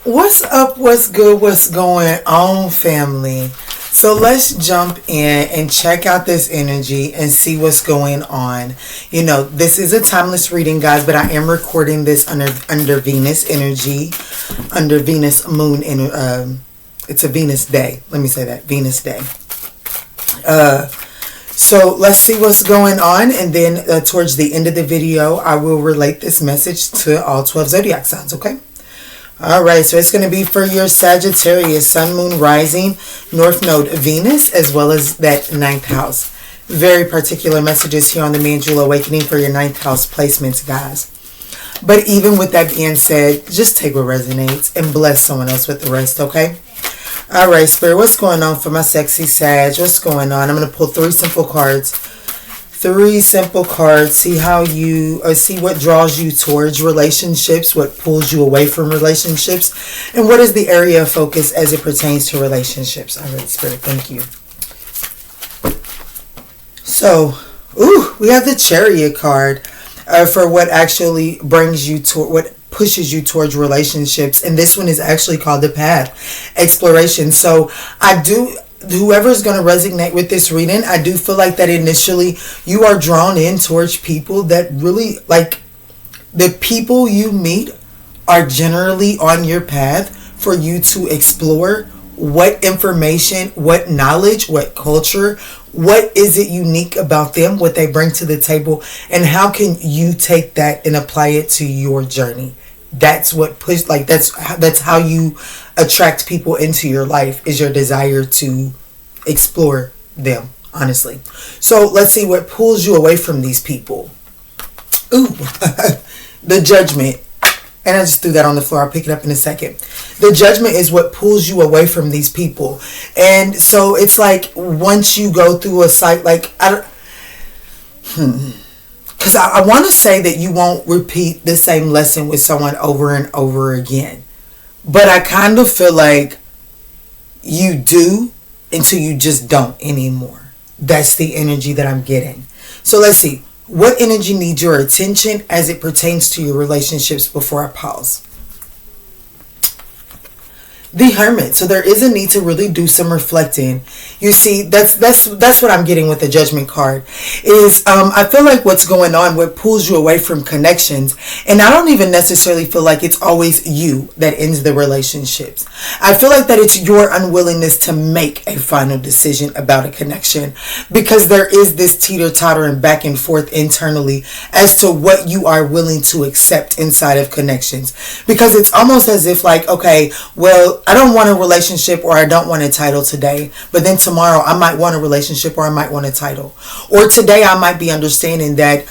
What's up? What's good? What's going on, family? So let's jump in and check out this energy and see what's going on. You know, this is a timeless reading, guys, but I am recording this under Venus energy, under Venus moon. It's a Venus day. Let me say that, Venus day. So let's see what's going on, and then towards the end of the video, I will relate this message to all 12 zodiac signs. Okay. All right, so it's going to be for your Sagittarius, Sun, Moon, Rising, North Node, Venus, as well as that ninth house. Very particular messages here on the ManjulaAwakening for your ninth house placements, guys. But even with that being said, just take what resonates and bless someone else with the rest, okay? All right, Spirit, what's going on for my sexy Sag? What's going on? I'm going to pull three simple cards. Three simple cards. See how you, see what draws you towards relationships, what pulls you away from relationships, and what is the area of focus as it pertains to relationships. All right, Spirit, thank you. So, we have the Chariot card for what actually brings you to, what pushes you towards relationships, and this one is actually called the Path, exploration. So, whoever's going to resonate with this reading, I do feel like that initially you are drawn in towards people that really, like, the people you meet are generally on your path for you to explore what information, what knowledge, what culture, what is it unique about them, what they bring to the table, and how can you take that and apply it to your journey. That's what that's how you attract people into your life, is your desire to explore them, honestly. So let's see what pulls you away from these people. The Judgment. And I just threw that on the floor. I'll pick it up in a second. The Judgment is what pulls you away from these people. And so it's like once you go through a site, like, because I want to say that you won't repeat the same lesson with someone over and over again. But I kind of feel like you do until you just don't anymore. That's the energy that I'm getting. So let's see. What energy needs your attention as it pertains to your relationships before I pause? The Hermit. So there is a need to really do some reflecting. You see, that's what I'm getting with the Judgment card. Is I feel like what's going on, what pulls you away from connections, and I don't even necessarily feel like it's always you that ends the relationships. I feel like that it's your unwillingness to make a final decision about a connection, because there is this teeter-totter and back and forth internally as to what you are willing to accept inside of connections. Because it's almost as if like, okay, well, I don't want a relationship, or I don't want a title today, but then tomorrow I might want a relationship, or I might want a title. Or today I might be understanding that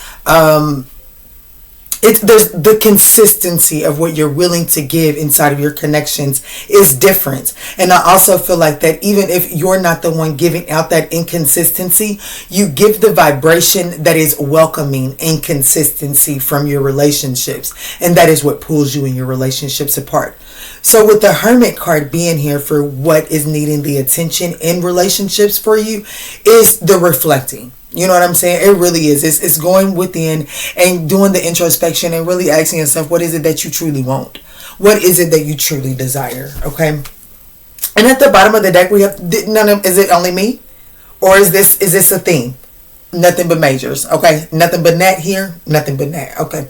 there's the consistency of what you're willing to give inside of your connections is different. And I also feel like that even if you're not the one giving out that inconsistency, you give the vibration that is welcoming inconsistency from your relationships. And that is what pulls you and your relationships apart. So with the Hermit card being here for what is needing the attention in relationships for you is the reflecting. You know what I'm saying? It really is. It's going within and doing the introspection and really asking yourself, what is it that you truly want? What is it that you truly desire? Okay. And at the bottom of the deck, we have is it only me? Or is this a theme? Nothing but majors. Okay. Nothing but Nat here. Nothing but Nat. Okay.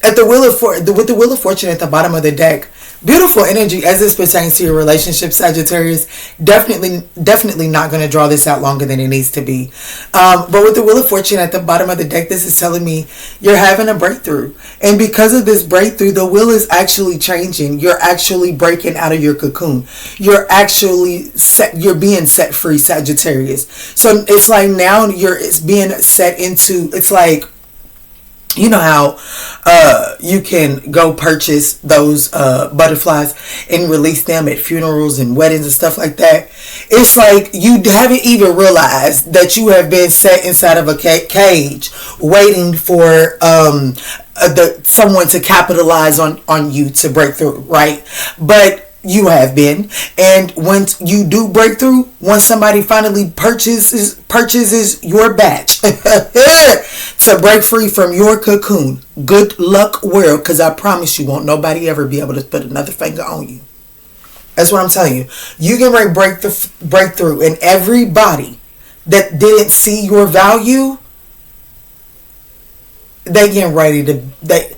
At the with the Wheel of Fortune at the bottom of the deck, beautiful energy as this pertains to your relationship, Sagittarius. Definitely not going to draw this out longer than it needs to be. But with the Wheel of Fortune at the bottom of the deck, this is telling me you're having a breakthrough. And because of this breakthrough, the wheel is actually changing. You're actually breaking out of your cocoon. You're being set free, Sagittarius. So it's like now it's being set into, it's like, you know how you can go purchase those butterflies and release them at funerals and weddings and stuff like that. It's like you haven't even realized that you have been set inside of a cage waiting for someone to capitalize on you to break through, right? But you have been, and once you do break through, once somebody finally purchases your batch to break free from your cocoon, good luck, world, because I promise you won't nobody ever be able to put another finger on you. That's what I'm telling you. You get ready to break through, and everybody that didn't see your value, they getting ready to they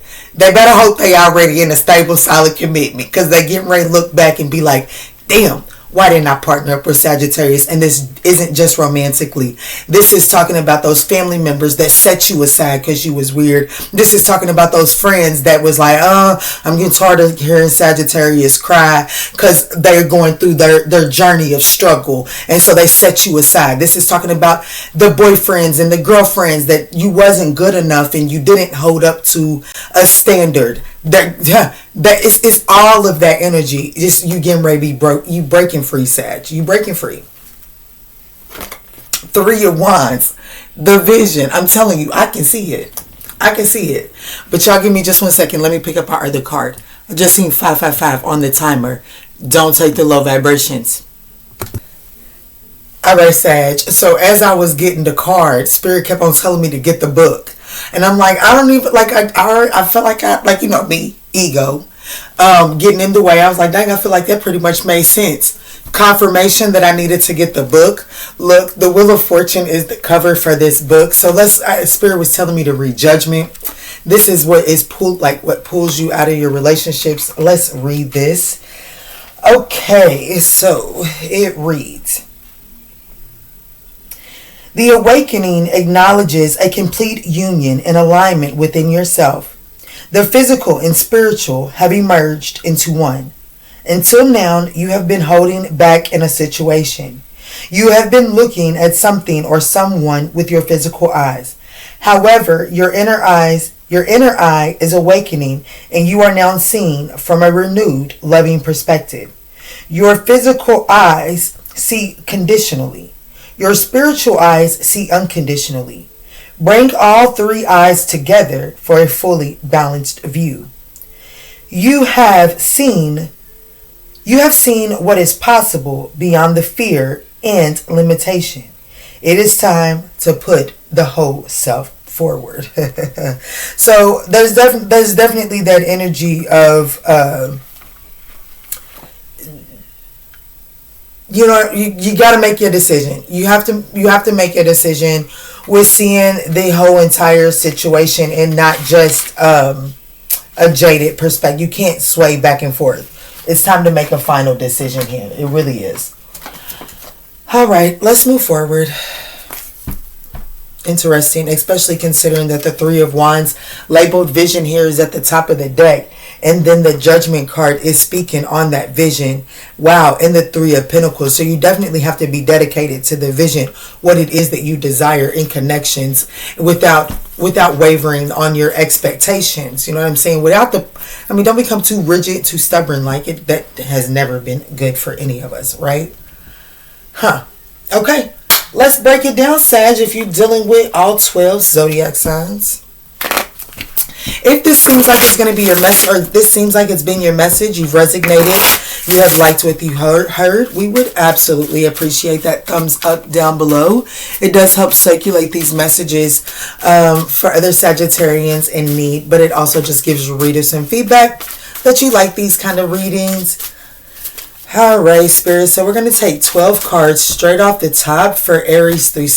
better hope they already in a stable, solid commitment, because they getting ready to look back and be like, damn, why didn't I partner up with Sagittarius? And this isn't just romantically. This is talking about those family members that set you aside because you was weird. This is talking about those friends that was like, I'm getting tired of hearing Sagittarius cry because they're going through their journey of struggle. And so they set you aside. This is talking about the boyfriends and the girlfriends that you wasn't good enough and you didn't hold up to a standard. That is all of that energy. Just you getting ready to be you breaking free, Sag. You breaking free. 3 of Wands. The vision. I'm telling you, I can see it. I can see it. But y'all give me just 1 second. Let me pick up our other card. I just seen 555 on the timer. Don't take the low vibrations. Alright, Sag. So as I was getting the card, Spirit kept on telling me to get the book. And I'm like, I don't even, like, I felt like you know me, ego, getting in the way. I was like, dang, I feel like that pretty much made sense. Confirmation that I needed to get the book. Look, the Wheel of Fortune is the cover for this book. So Spirit was telling me to read Judgment. This is what is what pulls you out of your relationships. Let's read this. Okay, so it reads. The awakening acknowledges a complete union and alignment within yourself. The physical and spiritual have emerged into one. Until now, you have been holding back in a situation. You have been looking at something or someone with your physical eyes. However, your inner eye is awakening, and you are now seeing from a renewed, loving perspective. Your physical eyes see conditionally. Your spiritual eyes see unconditionally. Bring all 3 eyes together for a fully balanced view. You have seen what is possible beyond the fear and limitation. It is time to put the whole self forward. So there's definitely that energy of you got to make your decision. You have to make your decision with seeing the whole entire situation and not just a jaded perspective. You can't sway back and forth. It's time to make a final decision here. It really is. All right, let's move forward. Interesting, especially considering that the 3 of Wands labeled vision here is at the top of the deck. And then the Judgment card is speaking on that vision. Wow, and the 3 of Pentacles. So you definitely have to be dedicated to the vision, what it is that you desire in connections, without wavering on your expectations. You know what I'm saying? Don't become too rigid, too stubborn like it. That has never been good for any of us, right? Okay, let's break it down, Sag, if you're dealing with all 12 zodiac signs. If this seems like it's going to be your message, or this seems like it's been your message, you've resonated, you have liked what you heard, we would absolutely appreciate that thumbs up down below. It does help circulate these messages for other Sagittarians in need, but it also just gives your readers some feedback that you like these kind of readings. All right, Spirit. So we're going to take 12 cards straight off the top for Aries through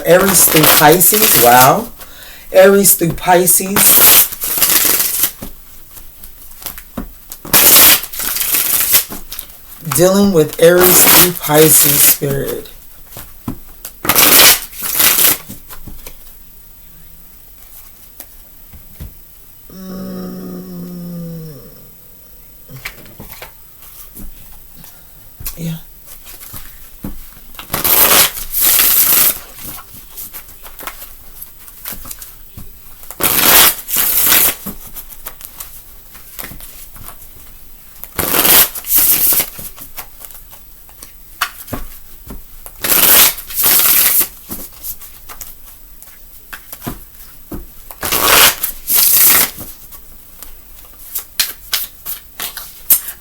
Aries through Pisces. Wow. Aries through Pisces. Dealing with Aries through Pisces, Spirit. Yeah.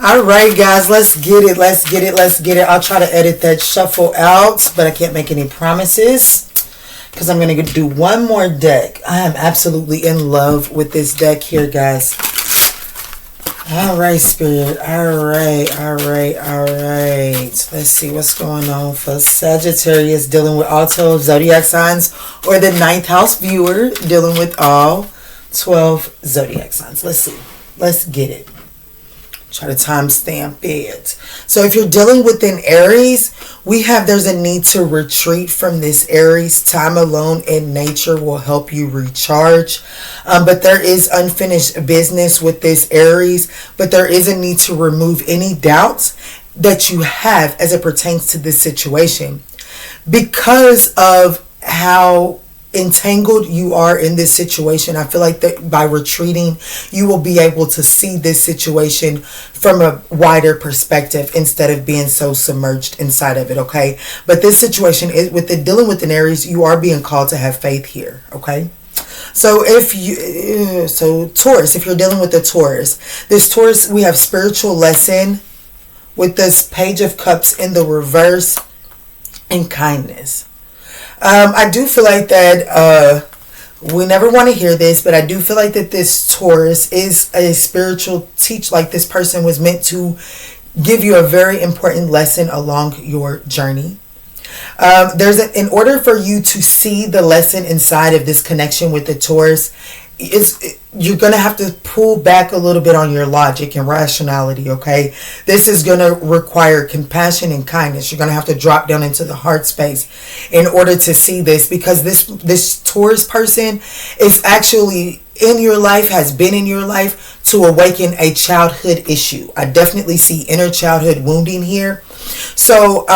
All right, guys, let's get it. I'll try to edit that shuffle out, but I can't make any promises because I'm going to do one more deck. I am absolutely in love with this deck here, guys. All right, Spirit. All right. Let's see what's going on for Sagittarius dealing with all 12 zodiac signs, or the ninth house viewer dealing with all 12 zodiac signs. Let's see. Let's get it. Try to timestamp it. So if you're dealing with an Aries, there's a need to retreat from this Aries. Time alone in nature will help you recharge. But there is unfinished business with this Aries. But there is a need to remove any doubts that you have as it pertains to this situation. Because of how entangled you are in this situation, I feel like that by retreating, you will be able to see this situation from a wider perspective instead of being so submerged inside of it, okay? But this situation is dealing with an Aries, you are being called to have faith here, okay? So Taurus, if you're dealing with a Taurus, this Taurus, we have spiritual lesson with this Page of Cups in the reverse and kindness. I do feel like that we never want to hear this, but I do feel like that this Taurus is a spiritual teach. Like this person was meant to give you a very important lesson along your journey. In order for you to see the lesson inside of this connection with the Taurus, you're going to have to pull back a little bit on your logic and rationality, okay? This is going to require compassion and kindness. You're going to have to drop down into the heart space in order to see this, because this Taurus person is actually in your life, has been in your life to awaken a childhood issue. I definitely see inner childhood wounding here. So,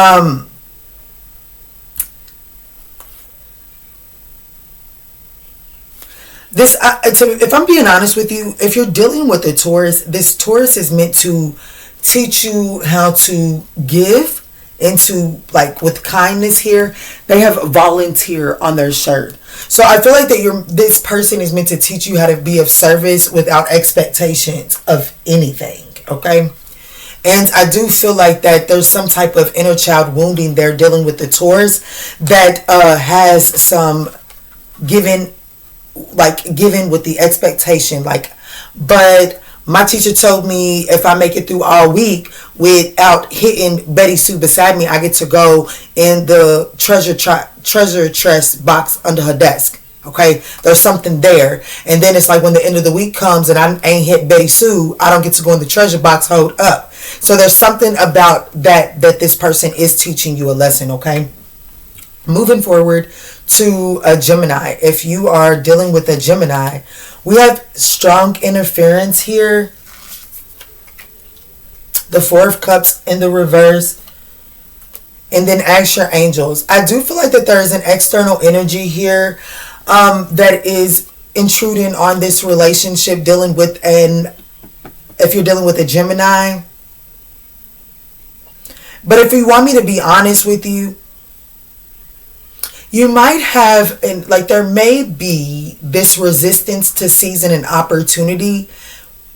if I'm being honest with you, if you're dealing with a Taurus, this Taurus is meant to teach you how to give into, like with kindness here. They have volunteer on their shirt. So I feel like that this person is meant to teach you how to be of service without expectations of anything, okay? And I do feel like that there's some type of inner child wounding there dealing with the Taurus that has some given with the expectation, but my teacher told me if I make it through all week without hitting Betty Sue beside me, I get to go in the treasure chest box under her desk. Okay, there's something there. And then it's like when the end of the week comes and I ain't hit Betty Sue, I don't get to go in the treasure box, hold up. So there's something about that this person is teaching you a lesson, okay? Moving forward to a Gemini. If you are dealing with a Gemini, we have strong interference here. The Four of Cups in the reverse. And then ask your angels. I do feel like that there is an external energy here that is intruding on this relationship if you're dealing with a Gemini. But if you want me to be honest with you, you might have, there may be this resistance to seizing an opportunity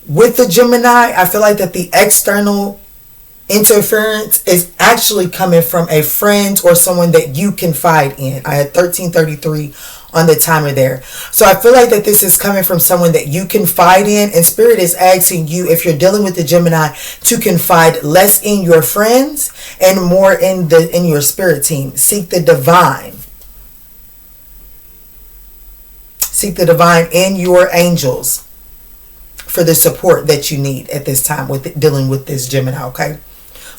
with the Gemini. I feel like that the external interference is actually coming from a friend or someone that you confide in. I had 1333 on the timer there. So I feel like that this is coming from someone that you confide in, and Spirit is asking you, if you're dealing with the Gemini, to confide less in your friends and more in your spirit team. Seek the divine. Seek the divine and your angels for the support that you need at this time with dealing with this Gemini, okay?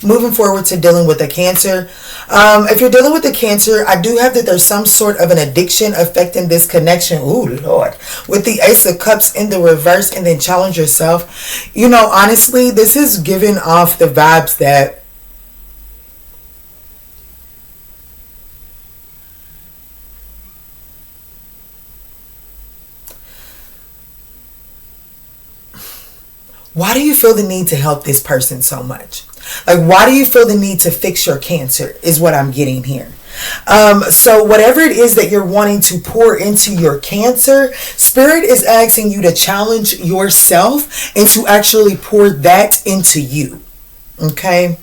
Moving forward to dealing with a Cancer. If you're dealing with a Cancer, I do have that there's some sort of an addiction affecting this connection. Ooh, Lord. With the Ace of Cups in the reverse and then challenge yourself. You know, honestly, this is giving off the vibes that why do you feel the need to help this person so much? Like, why do you feel the need to fix your Cancer is what I'm getting here. So whatever it is that you're wanting to pour into your Cancer, Spirit is asking you to challenge yourself and to actually pour that into you. Okay?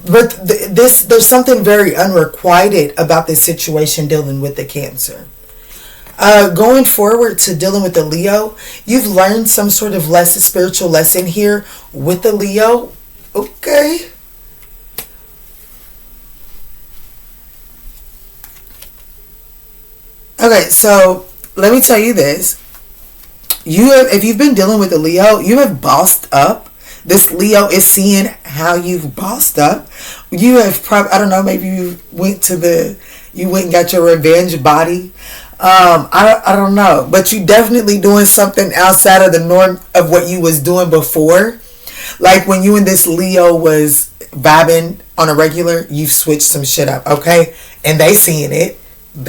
But there's something very unrequited about this situation dealing with the Cancer. Going forward to dealing with the Leo, you've learned some sort of spiritual lesson here with the Leo. Okay. Okay, so let me tell you this. If you've been dealing with a Leo, you have bossed up. This Leo is seeing how you've bossed up. You have probably, I don't know, maybe you went and got your revenge body. I don't know, but you definitely doing something outside of the norm of what you was doing before. Like when you and this Leo was vibing on a regular, you've switched some shit up, okay? And they seeing it. And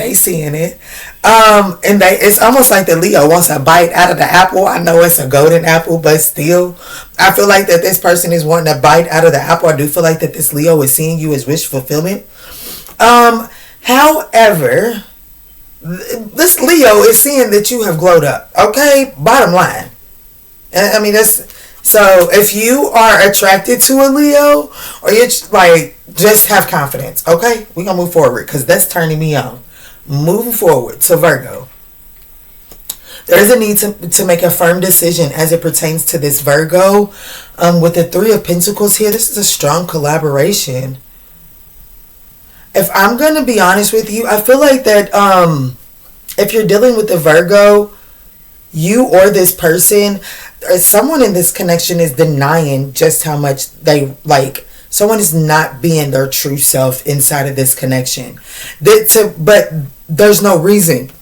it's almost like the Leo wants a bite out of the apple. I know it's a golden apple, but still, I feel like that this person is wanting a bite out of the apple. I do feel like that this Leo is seeing you as wish fulfillment. However, this Leo is seeing that you have glowed up. Okay, bottom line. I mean, so if you are attracted to a Leo, or you're like, just have confidence. Okay, we're gonna move forward because that's turning me on. Moving forward to Virgo. There is a need to make a firm decision as it pertains to this Virgo. With the Three of Pentacles here, this is a strong collaboration. If I'm going to be honest with you, I feel like that if you're dealing with a Virgo, you or this person, or someone in this connection is denying just how much they like. Someone is not being their true self inside of this connection. But there's no reason.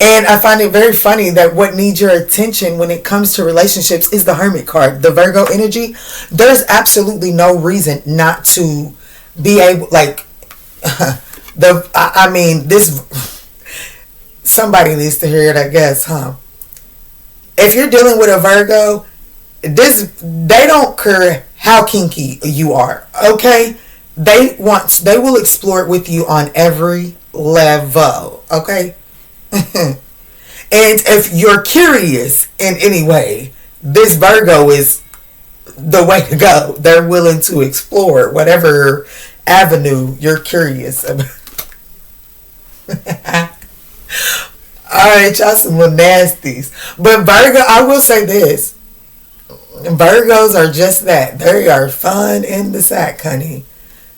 And I find it very funny that what needs your attention when it comes to relationships is the Hermit card, the Virgo energy. There's absolutely no reason not to be able, like, this, somebody needs to hear it, I guess, huh? If you're dealing with a Virgo, they don't care how kinky you are, okay? They will explore it with you on every level, okay? And if you're curious in any way, this Virgo is the way to go. They're willing to explore whatever avenue you're curious about. Alright, y'all some little nasties. But Virgo, I will say this. Virgos are just that. They are fun in the sack, honey.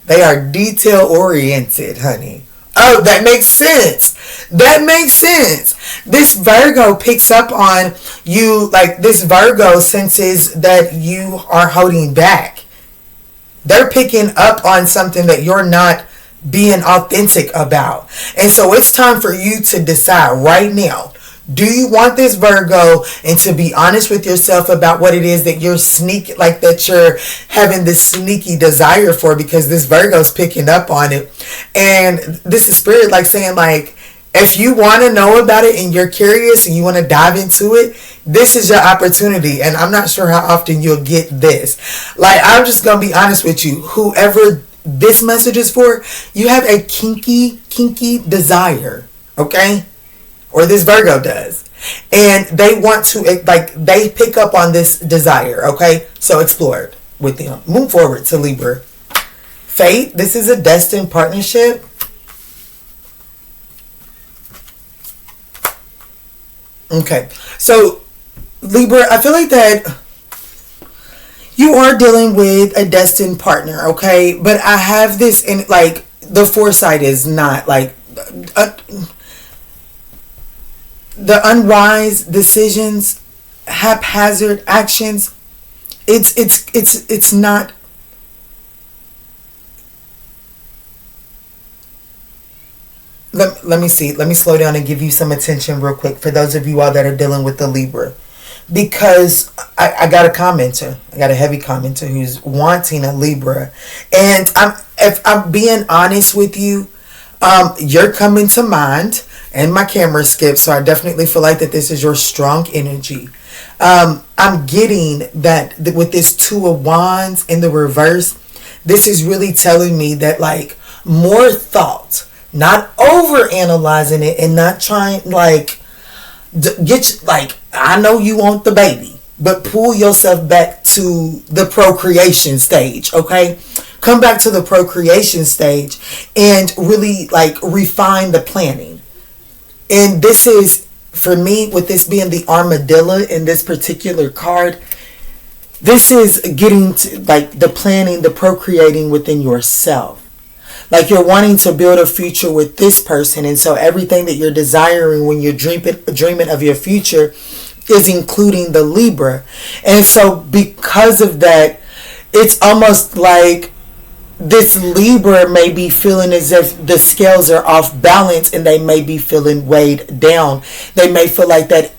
They are detail oriented, honey. Oh, that makes sense. That makes sense. This Virgo picks up on you, like this Virgo senses that you are holding back. They're picking up on something that you're not being authentic about. And so it's time for you to decide right now. Do you want this Virgo, and to be honest with yourself about what it is that you're that you're having this sneaky desire for, because this Virgo's picking up on it. And this is spirit like saying, like, if you want to know about it and you're curious and you want to dive into it, this is your opportunity. And I'm not sure how often you'll get this. Like, I'm just going to be honest with you. Whoever this message is for, you have a kinky desire, okay? Or this Virgo does. And they want to, like, they pick up on this desire, okay? So explore it with them. Move forward to Libra. Fate, this is a destined partnership. Okay. So, Libra, I feel like that you are dealing with a destined partner, okay? But I have this in, like, the foresight is not, like, the unwise decisions, haphazard actions, it's not. Let me see. Let me slow down and give you some attention real quick for those of you all that are dealing with the Libra. Because I got a commenter. I got a heavy commenter who's wanting a Libra. And if I'm being honest with you, you're coming to mind. And my camera skipped, so I definitely feel like that this is your strong energy. I'm getting that with this Two of Wands in the reverse, this is really telling me that, like, more thought, not over analyzing it and not trying, like, I know you want the baby, but pull yourself back to the procreation stage, okay? come back to the procreation stage and really like refine the planning. And this is, for me, with this being the armadillo in this particular card, this is getting to like the planning, the procreating within yourself. Like you're wanting to build a future with this person, and so everything that you're desiring when you're dreaming of your future is including the Libra. And so because of that, it's almost like this Libra may be feeling as if the scales are off balance and they may be feeling weighed down. They may feel like that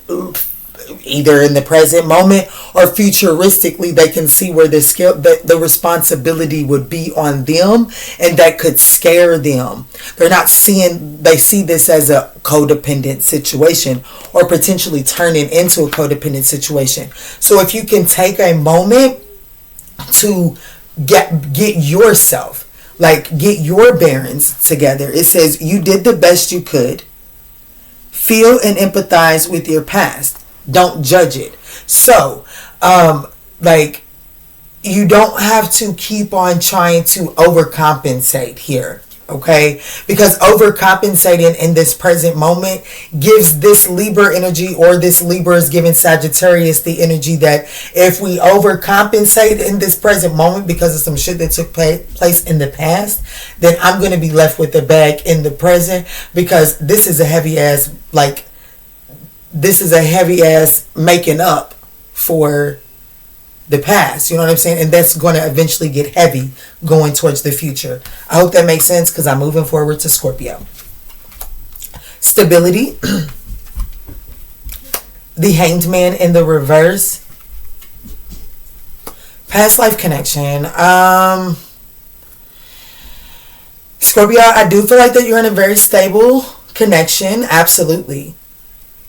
either in the present moment or futuristically they can see where the responsibility would be on them, and that could scare them. They see this as a codependent situation or potentially turning into a codependent situation. So if you can take a moment to get yourself, like get your bearings together. It says you did the best you could. Feel and empathize with your past. Don't judge it. So, like, you don't have to keep on trying to overcompensate here, okay? Because overcompensating in this present moment gives this Libra energy, or this Libra is giving Sagittarius the energy that if we overcompensate in this present moment because of some shit that took place in the past, then I'm going to be left with the bag in the present, because this is a heavy ass, like, this is a heavy ass making up for the past, you know what I'm saying? And that's going to eventually get heavy going towards the future. I hope that makes sense, because I'm moving forward to Scorpio. Stability. The Hanged Man in the reverse. Past life connection. Scorpio, I do feel like that you're in a very stable connection. Absolutely.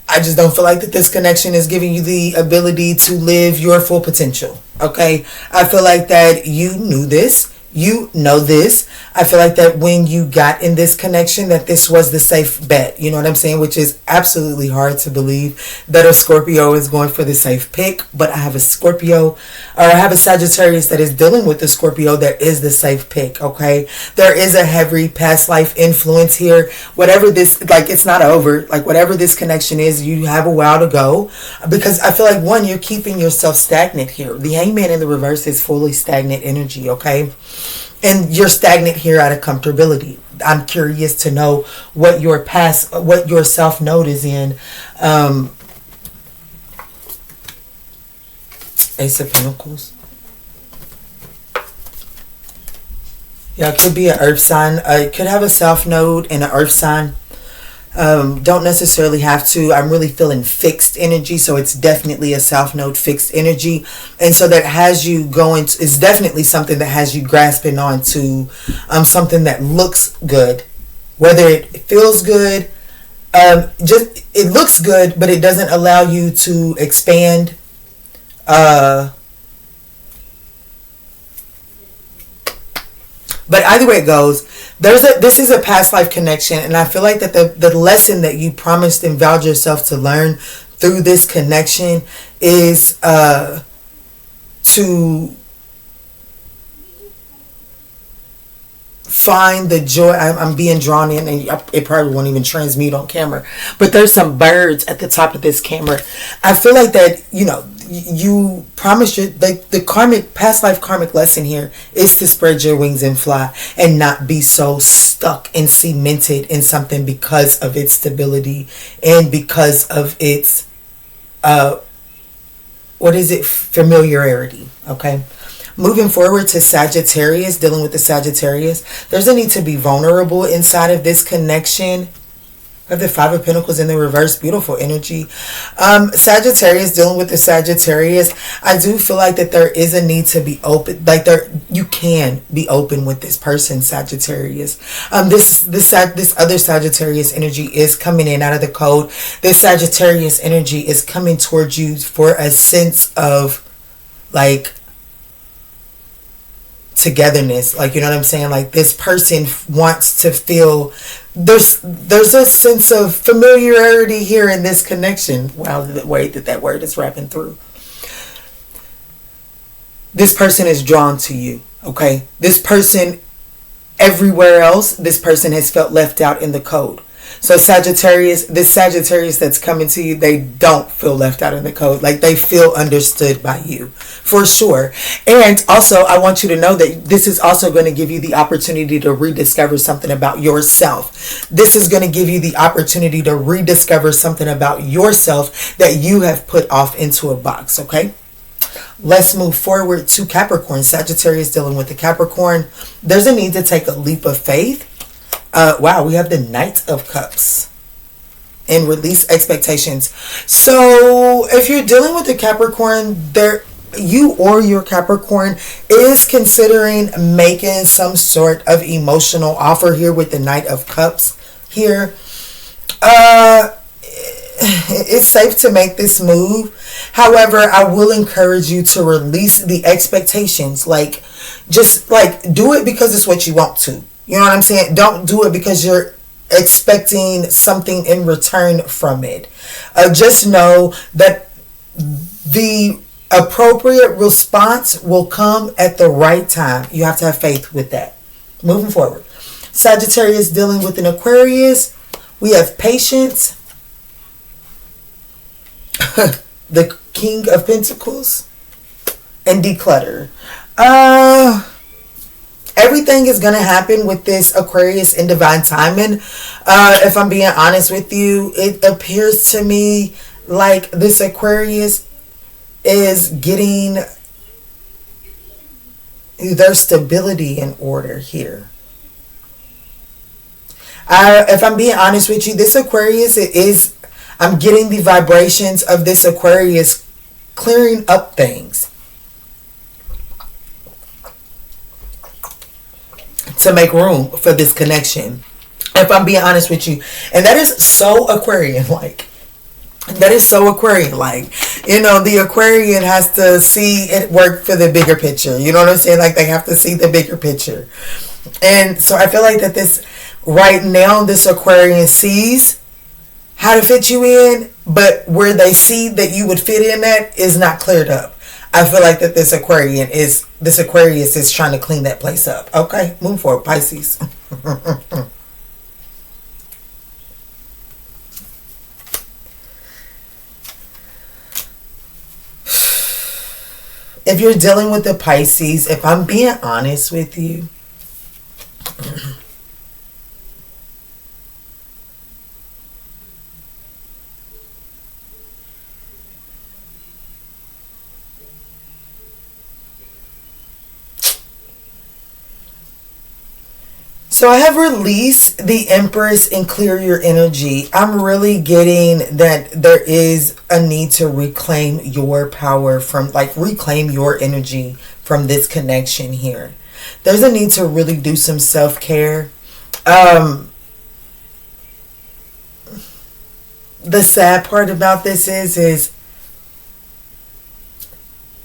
I just don't feel like that this connection is giving you the ability to live your full potential. Okay? I feel like that you knew this. You know this. I feel like that when you got in this connection, that this was the safe bet. You know what I'm saying? Which is absolutely hard to believe that a Scorpio is going for the safe pick. But I have a Scorpio, or I have a Sagittarius that is dealing with the Scorpio that is the safe pick. Okay? There is a heavy past life influence here. Whatever this, like, it's not over. Like, whatever this connection is, you have a while to go. Because I feel like, one, you're keeping yourself stagnant here. The Hangman in the reverse is fully stagnant energy. Okay? And you're stagnant here out of comfortability. I'm curious to know what your self node is in. Ace of Pentacles. Yeah, it could be an earth sign. It could have a south node and an earth sign. Don't necessarily have to. I'm really feeling fixed energy, so it's definitely a south node fixed energy, and so that has you going. It's definitely something that has you grasping on to something that looks good, whether it feels good. Just it looks good, but it doesn't allow you to expand. But either way it goes, this is a past life connection, and I feel like that the lesson that you promised and vowed yourself to learn through this connection is to find the joy. I'm being drawn in, and it probably won't even transmute on camera, but there's some birds at the top of this camera. I feel like that, you know, you promised the karmic past life karmic lesson here is to spread your wings and fly, and not be so stuck and cemented in something because of its stability and because of its familiarity. Okay, moving forward to Sagittarius, dealing with the Sagittarius, there's a need to be vulnerable inside of this connection. Of the Five of Pentacles in the reverse, beautiful energy. Sagittarius, dealing with the Sagittarius, I do feel like that there is a need to be open. Like you can be open with this person, Sagittarius. This other Sagittarius energy is coming in out of the code. This Sagittarius energy is coming towards you for a sense of, like, togetherness. Like, you know what I'm saying? Like, this person wants to feel there's a sense of familiarity here in this connection. Wow, the way that word is wrapping through. this person is drawn to you. Okay, this person, everywhere else, this person has felt left out in the code. So Sagittarius, this Sagittarius that's coming to you, they don't feel left out in the code. Like, they feel understood by you, for sure. And also, I want you to know that this is also going to give you the opportunity to rediscover something about yourself. This is going to give you the opportunity to rediscover something about yourself that you have put off into a box, okay? Let's move forward to Capricorn. Sagittarius dealing with the Capricorn. There's a need to take a leap of faith. Wow, we have the Knight of Cups and release expectations. So if you're dealing with the Capricorn, you or your Capricorn is considering making some sort of emotional offer here with the Knight of Cups here. It's safe to make this move. However, I will encourage you to release the expectations. Like, just like do it because it's what you want to. You know what I'm saying? Don't do it because you're expecting something in return from it. Just know that the appropriate response will come at the right time. You have to have faith with that. Moving forward. Sagittarius dealing with an Aquarius. We have patience. The King of Pentacles. And declutter. Everything is going to happen with this Aquarius in divine timing. If I'm being honest with you, it appears to me like this Aquarius is getting their stability in order here. If I'm being honest with you, this Aquarius, I'm getting the vibrations of this Aquarius clearing up things to make room for this connection. If I'm being honest with you. And that is so Aquarian-like. That is so Aquarian-like. You know, the Aquarian has to see it work for the bigger picture. You know what I'm saying? Like, they have to see the bigger picture. And so I feel like that this, right now, this Aquarian sees how to fit you in, but where they see that you would fit in at is not cleared up. I feel like that this Aquarius is trying to clean that place up. Okay, move forward, Pisces. If you're dealing with the Pisces, if I'm being honest with you, so I have released the Empress and clear your energy. I'm really getting that there is a need to reclaim your power from, like, reclaim your energy from this connection here. There's a need to really do some self-care. The sad part about this is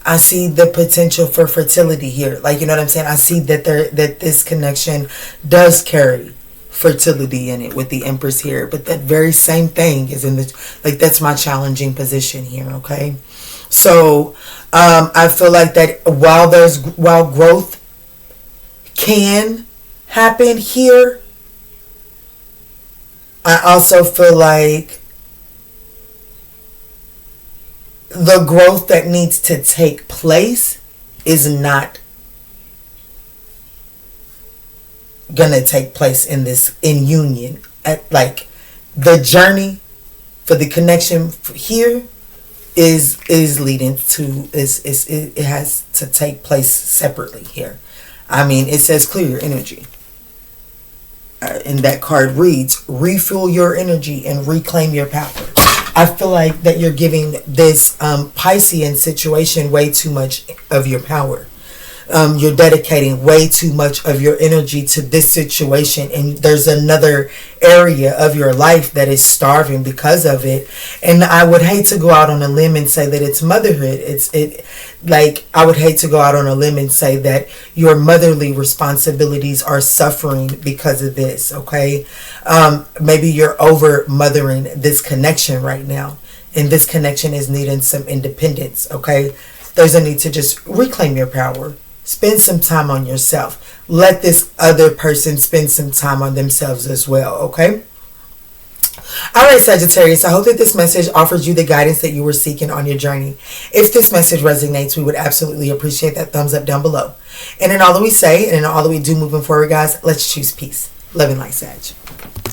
I see the potential for fertility here. Like, you know what I'm saying? I see that this connection does carry fertility in it with the Empress here. But that very same thing is in the, like, that's my challenging position here, okay? So, I feel like that while growth can happen here, I also feel like the growth that needs to take place is not gonna take place in union. Like, the journey for the connection here is leading to it has to take place separately here. I mean, it says clear your energy. And that card reads, refuel your energy and reclaim your power. I feel like that you're giving this Piscean situation way too much of your power. You're dedicating way too much of your energy to this situation, and there's another area of your life that is starving because of it. And I would hate to go out on a limb and say that it's motherhood. I would hate to go out on a limb and say that your motherly responsibilities are suffering because of this, okay? Maybe you're over mothering this connection right now, and this connection is needing some independence, okay? there's a need to just reclaim your power. Spend some time on yourself. Let this other person spend some time on themselves as well, okay? All right, Sagittarius, I hope that this message offers you the guidance that you were seeking on your journey. If this message resonates, we would absolutely appreciate that thumbs up down below. And in all that we say and in all that we do moving forward, guys, let's choose peace. Love and light, Sag.